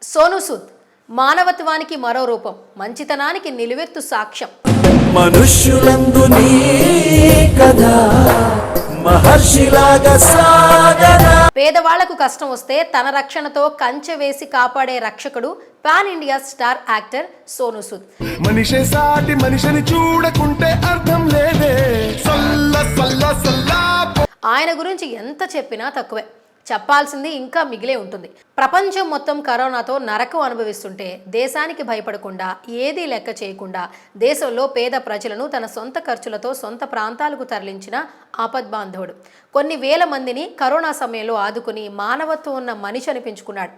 సోనూ సూద్ మానవత్వానికి మరో రూపం, మంచితనానికి నిలువెత్తు సాక్ష్యం. మనుష్యులందు నీ కథ మహర్షిలాగా సాగరా. పేదవాళ్లకు కష్టం వస్తే తన రక్షణతో కంచె వేసి కాపాడే రక్షకుడు pan India star actor Sonu Sood. మనిషే సాటి మనిషిని చూడకుంటే అర్థం లేదే. ఆయన గురించి ఎంత చెప్పినా తక్కువే, చెప్పాల్సింది ఇంకా మిగిలే ఉంటుంది. ప్రపంచం మొత్తం కరోనాతో నరకం అనుభవిస్తుంటే దేశానికి భయపడకుండా, ఏదీ లెక్క చేయకుండా దేశంలో పేద ప్రజలను తన సొంత ఖర్చులతో సొంత ప్రాంతాలకు తరలించిన ఆపద్బాంధవుడు. కొన్ని వేల మందిని కరోనా సమయంలో ఆదుకుని మానవత్వం ఉన్న మనిషి అనిపించుకున్నాడు.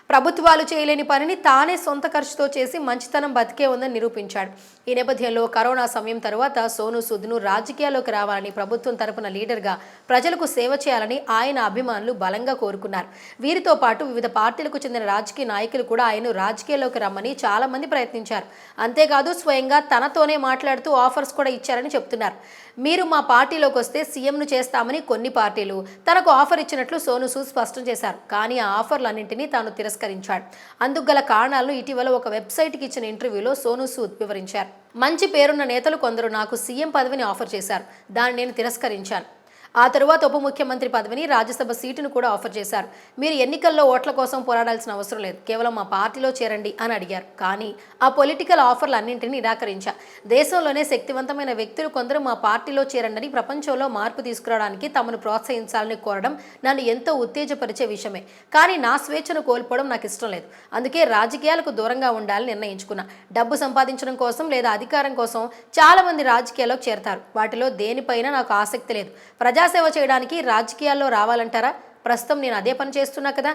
ప్రభుత్వాలు చేయలేని పనిని తానే సొంత ఖర్చుతో చేసి మంచితనం బతికే ఉందని నిరూపించాడు. ఈ నేపథ్యంలో కరోనా సమయం తరువాత సోనూ సూద్ను రాజకీయాల్లోకి రావాలని, ప్రభుత్వం తరపున లీడర్గా ప్రజలకు సేవ చేయాలని ఆయన అభిమానులు బలంగా కోరుకున్నారు. వీరితో పాటు వివిధ పార్టీలకు చెందిన రాజకీయ నాయకులు కూడా ఆయన రాజకీయాల్లోకి రమ్మని చాలా మంది ప్రయత్నించారు. అంతేకాదు స్వయంగా తనతోనే మాట్లాడుతూ ఆఫర్స్ కూడా ఇచ్చారని చెప్తున్నారు. మీరు మా పార్టీలోకి వస్తే సీఎంను చేస్తామని కొన్ని పార్టీలు తనకు ఆఫర్ ఇచ్చినట్లు సోనూ సూద్ స్పష్టం చేశారు. కానీ ఆ ఆఫర్లన్నింటినీ తాను తిరస్కరించాడు. అందుకు గల కారణాలను ఇటీవల ఒక వెబ్సైట్కి ఇచ్చిన ఇంటర్వ్యూలో సోనూ సూద్ వివరించారు. మంచి పేరున్న నేతలు కొందరు నాకు సీఎం పదవిని ఆఫర్ చేశారు, దాన్ని నేను తిరస్కరించాను. ఆ తరువాత ఉప ముఖ్యమంత్రి పదవిని, రాజ్యసభ సీటును కూడా ఆఫర్ చేశారు. మీరు ఎన్నికల్లో ఓట్ల కోసం పోరాడాల్సిన అవసరం లేదు, కేవలం మా పార్టీలో చేరండి అని అడిగారు. కానీ ఆ పొలిటికల్ ఆఫర్లు అన్నింటినీ నిరాకరించా. దేశంలోనే శక్తివంతమైన వ్యక్తులు కొందరు మా పార్టీలో చేరండి, ప్రపంచంలో మార్పు తీసుకురావడానికి తమను ప్రోత్సహించాలని కోరడం నన్ను ఎంతో ఉత్తేజపరిచే విషయమే. కానీ నా స్వేచ్ఛను కోల్పోవడం నాకు ఇష్టం లేదు. అందుకే రాజకీయాలకు దూరంగా ఉండాలని నిర్ణయించుకున్నా. డబ్బు సంపాదించడం కోసం లేదా అధికారం కోసం చాలా మంది రాజకీయాల్లోకి చేరతారు. వాటిలో దేనిపైన నాకు ఆసక్తి లేదు. ప్రజాసేవ చేయడానికి రాజకీయాల్లో రావాలంటారా? ప్రస్తుతం నేను అదే పని చేస్తున్నా కదా.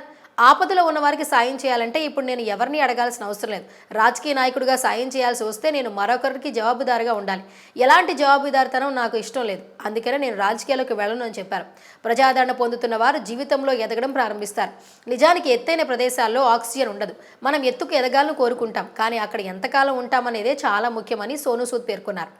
ఆపదలో ఉన్న వారికి సాయం చేయాలంటే ఇప్పుడు నేను ఎవరిని అడగాల్సిన అవసరం లేదు. రాజకీయ నాయకుడిగా సాయం చేయాల్సి వస్తే నేను మరొకరికి జవాబుదారుగా ఉండాలి. ఎలాంటి జవాబుదారితనం నాకు ఇష్టం లేదు. అందుకనే నేను రాజకీయాల్లోకి వెళ్ళను అని చెప్పారు. ప్రజాదరణ పొందుతున్న వారు జీవితంలో ఎదగడం ప్రారంభిస్తారు. నిజానికి ఎత్తైన ప్రదేశాల్లో ఆక్సిజన్ ఉండదు. మనం ఎత్తుకు ఎదగాలను కోరుకుంటాం, కానీ అక్కడ ఎంతకాలం ఉంటామనేదే చాలా ముఖ్యమని సోనూ సూద్ పేర్కొన్నారు.